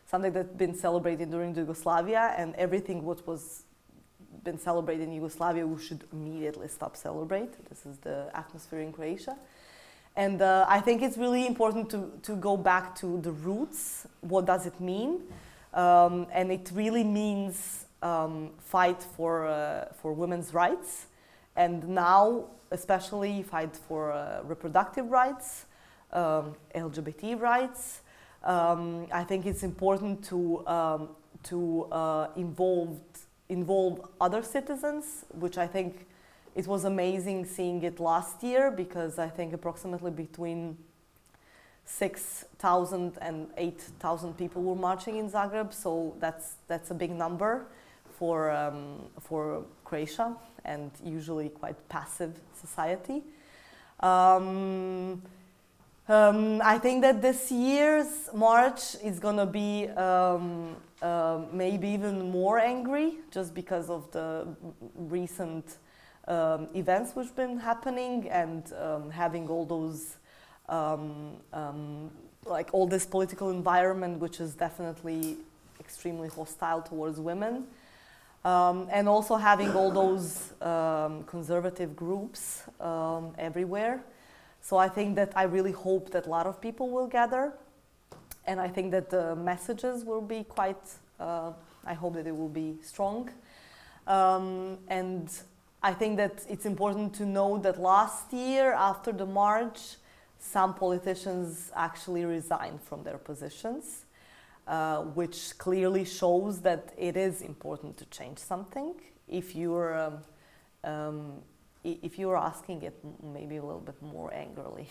something that's been celebrated during Yugoslavia, and everything what was been celebrated in Yugoslavia we should immediately stop celebrate. This is the atmosphere in Croatia. And I think it's really important to go back to the roots. What does it mean? And it really means fight for women's rights, and now especially fight for reproductive rights, LGBT rights. I think it's important to involve other citizens, which I think it was amazing seeing it last year, because I think approximately between 6,000 and 8,000 people were marching in Zagreb. So that's a big number for Croatia, and usually quite passive society. I think that this year's march is gonna be maybe even more angry, just because of the recent events which have been happening, and having all those like all this political environment which is definitely extremely hostile towards women, and also having all those conservative groups everywhere. So I think that I really hope that a lot of people will gather, and I think that the messages will be quite, I hope that it will be strong. And I think that it's important to know that last year, after the march, some politicians actually resigned from their positions, which clearly shows that it is important to change something. if you're asking it maybe a little bit more angrily.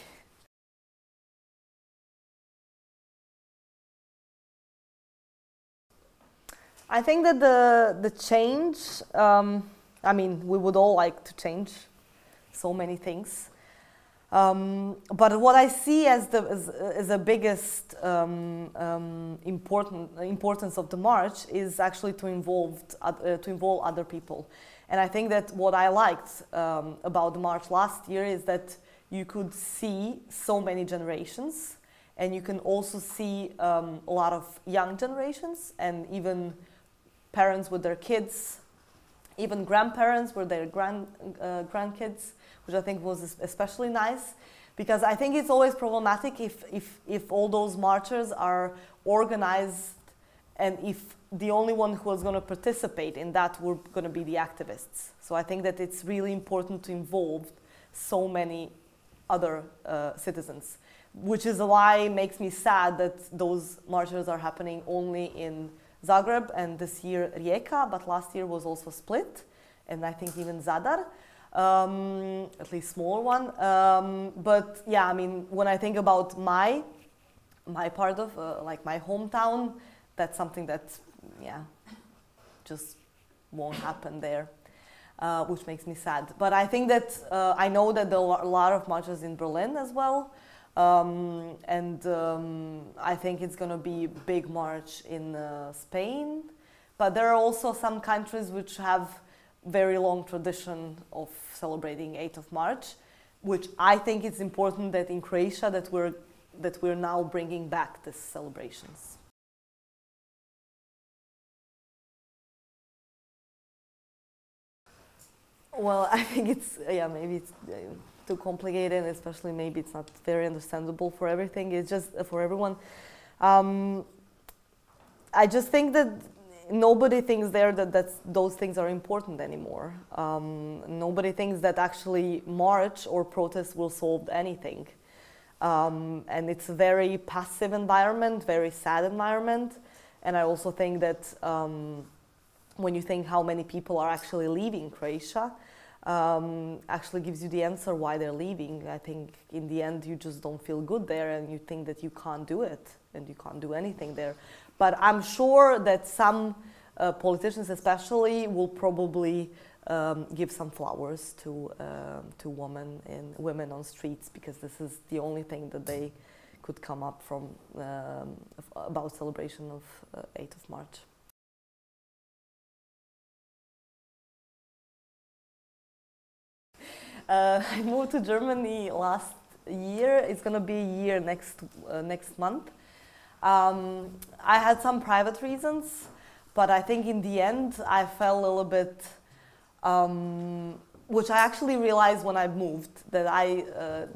I think that the change, I mean, we would all like to change so many things. But what I see as the biggest importance of the march is actually to involve other people. And I think that what I liked about the march last year is that you could see so many generations, and you can also see a lot of young generations, and even parents with their kids, even grandparents with their grandkids, which I think was especially nice, because I think it's always problematic if all those marchers are organized, and if the only one who was going to participate in that were going to be the activists. So I think that it's really important to involve so many other citizens, which is why it makes me sad that those marches are happening only in Zagreb and this year Rijeka, but last year was also Split, and I think even Zadar, at least smaller one. But yeah, I mean, when I think about my part of like my hometown, that's something that, yeah, just won't happen there, which makes me sad. But I think that I know that there are a lot of marches in Berlin as well. I think it's going to be a big march in Spain, but there are also some countries which have very long tradition of celebrating 8th of March, which I think it's important that in Croatia that we're now bringing back these celebrations. Well, I think it's, yeah, maybe it's too complicated, especially maybe it's not very understandable for everything. It's just for everyone. I just think that nobody thinks there that those things are important anymore. Nobody thinks that actually march or protest will solve anything. And it's a very passive environment, very sad environment. And I also think that when you think how many people are actually leaving Croatia, actually gives you the answer why they're leaving. I think in the end you just don't feel good there, and you think that you can't do it and you can't do anything there. But I'm sure that some politicians especially will probably give some flowers to women on streets, because this is the only thing that they could come up from about celebration of 8th of March. I moved to Germany last year. It's going to be a year next month. I had some private reasons, but I think in the end I felt a little bit, which I actually realized when I moved, that I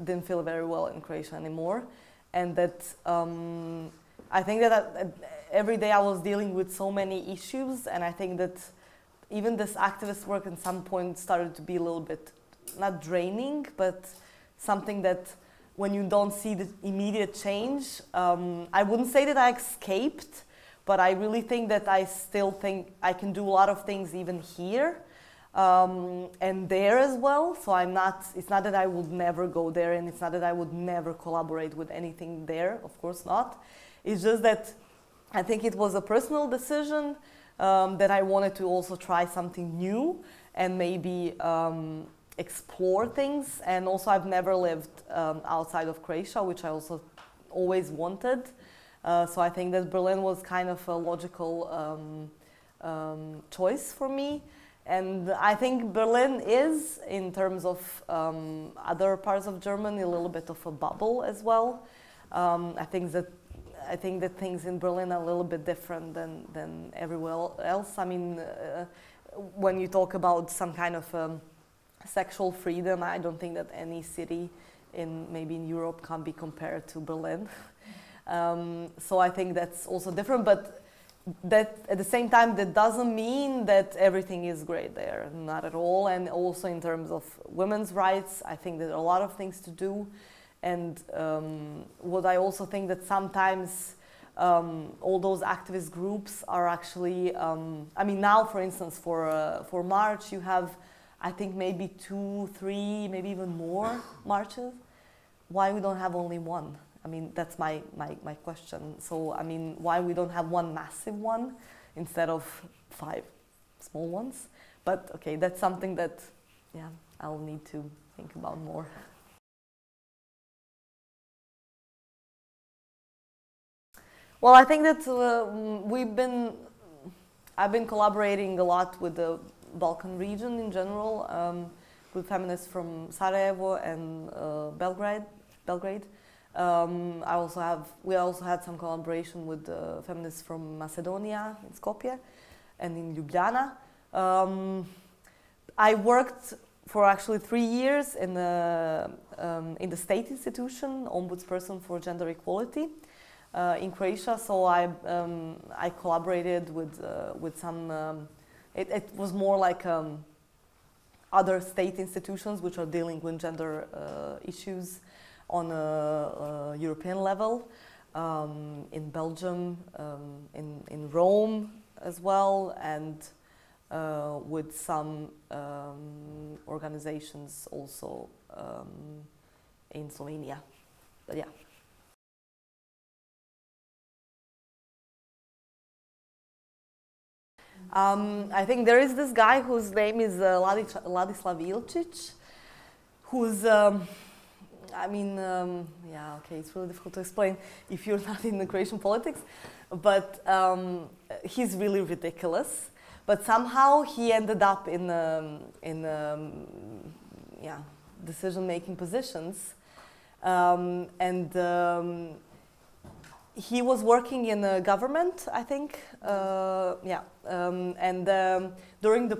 didn't feel very well in Croatia anymore, and that I think that every day I was dealing with so many issues, and I think that even this activist work at some point started to be a little bit not draining, but something that when you don't see the immediate change, I wouldn't say that I escaped, but I really think that I still think I can do a lot of things even here and there as well. So it's not that I would never go there, and it's not that I would never collaborate with anything there, of course not. It's just that I think it was a personal decision that I wanted to also try something new and maybe explore things. And also I've never lived outside of Croatia, which I also always wanted. So I think that Berlin was kind of a logical choice for me. And I think Berlin is, in terms of other parts of Germany, a little bit of a bubble as well. I think that things in Berlin are a little bit different than everywhere else. I mean, when you talk about some kind of sexual freedom, I don't think that any city maybe in Europe can be compared to Berlin. So I think that's also different, but that at the same time that doesn't mean that everything is great there, not at all. And also in terms of women's rights, I think there are a lot of things to do. And what I also think that sometimes all those activist groups are actually, I mean, now, for instance, for March, you have, I think, maybe 2, 3, maybe even more marches. Why we don't have only one? I mean, that's my question. So, I mean, why we don't have one massive one instead of 5 small ones? But, okay, that's something that, yeah, I'll need to think about more. Well, I think that I've been collaborating a lot with the Balkan region in general, with feminists from Sarajevo and Belgrade. We also had some collaboration with feminists from Macedonia in Skopje and in Ljubljana. I worked for actually 3 years in the state institution, Ombudsperson for Gender Equality, in Croatia. So I collaborated with some. It was more like other state institutions which are dealing with gender issues on a European level, in Belgium, in Rome as well, and with some organizations also in Slovenia. But yeah. I think there is this guy whose name is Ladislav Ilčić, who's, I mean, yeah, okay, it's really difficult to explain if you're not in the Croatian politics, but he's really ridiculous. But somehow he ended up in yeah, decision-making positions, and he was working in a government, I think. Yeah, and during the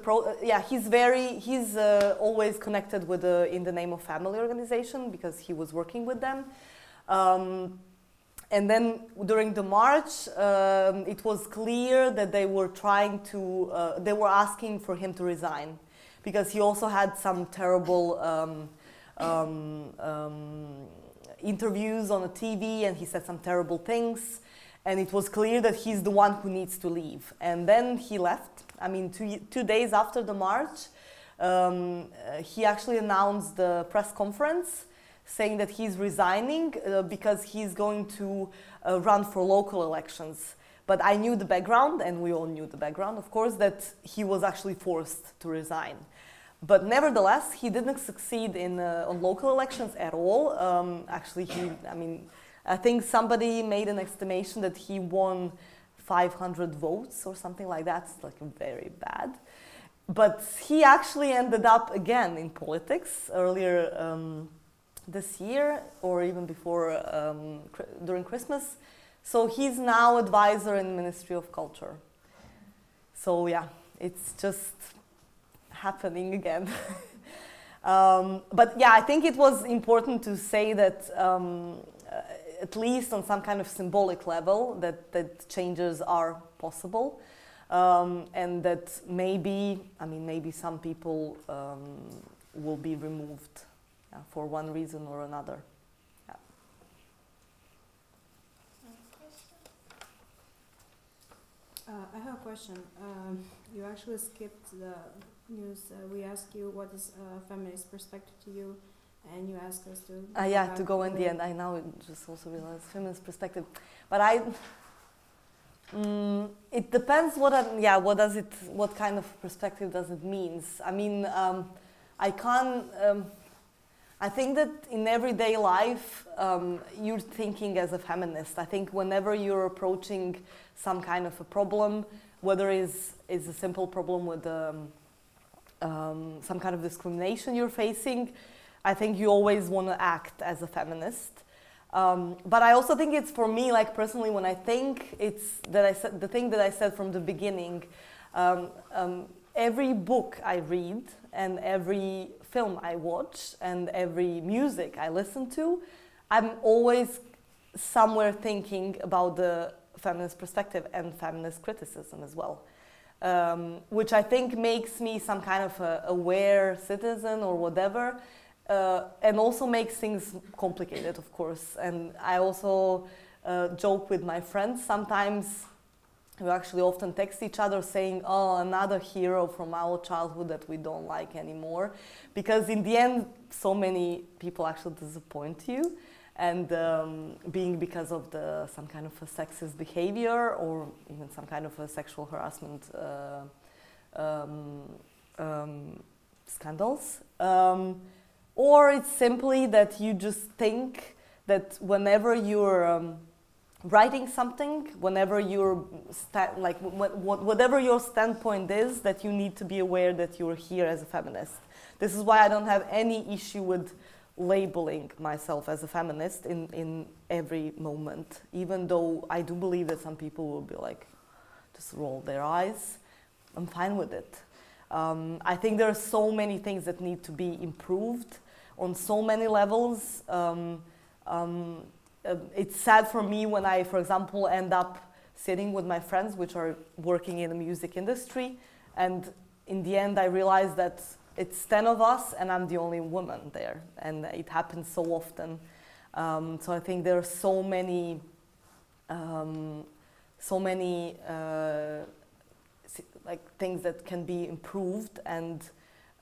he's always connected with the In the Name of Family organization because he was working with them. And then during the march, it was clear that they were trying to, they were asking for him to resign because he also had some terrible interviews on the TV, and he said some terrible things, and it was clear that he's the one who needs to leave. And then he left. I mean, two days after the march, he actually announced the press conference saying that he's resigning because he's going to run for local elections. But I knew the background, and we all knew the background, of course, that he was actually forced to resign. But nevertheless, he didn't succeed on local elections at all. Actually, I think somebody made an estimation that he won 500 votes or something like that. It's like very bad. But he actually ended up again in politics earlier this year, or even before, during Christmas. So he's now advisor in the Ministry of Culture. So yeah, it's just happening again. But yeah, I think it was important to say that at least on some kind of symbolic level that changes are possible, and that maybe some people will be removed for one reason or another. Yeah. I have a question. You actually skipped the news. We asked you what is a feminist perspective to you, and you asked us to. Yeah, to go in the end. I now just also realized feminist perspective, but it depends what kind of perspective does it mean? I mean, I can't. I think that in everyday life, you're thinking as a feminist. I think whenever you're approaching some kind of a problem, whether it's a simple problem with some kind of discrimination you're facing, I think you always want to act as a feminist. But I also think it's, for me, like personally, when I think, it's that the thing that I said from the beginning, every book I read and every film I watch and every music I listen to, I'm always somewhere thinking about the feminist perspective and feminist criticism as well, which I think makes me some kind of a aware citizen or whatever, and also makes things complicated, of course. And I also joke with my friends. Sometimes we actually often text each other saying, oh, another hero from our childhood that we don't like anymore. Because in the end, so many people actually disappoint you. And being because of some kind of a sexist behavior or even some kind of a sexual harassment scandals. Or it's simply that you just think that whenever you're writing something, whenever you're whatever your standpoint is, that you need to be aware that you're here as a feminist. This is why I don't have any issue with labeling myself as a feminist in every moment, even though I do believe that some people will be like, just roll their eyes. I'm fine with it. I think there are so many things that need to be improved on so many levels. It's sad for me when I, for example, end up sitting with my friends which are working in the music industry, and in the end I realize that it's 10 of us and I'm the only woman there, and it happens so often. So I think there are so many like things that can be improved, and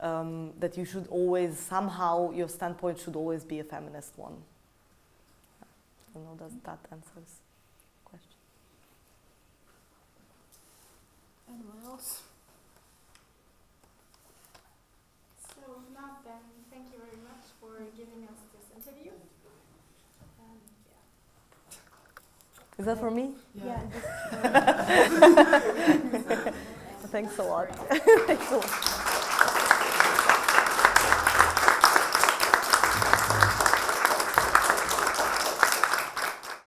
that you should always, somehow, your standpoint should always be a feminist one. I don't know, does that answers the question? Anyone else? So if not, then thank you very much for giving us this interview. Yeah. Is that for me? Yeah. Thanks a lot. Thanks a lot.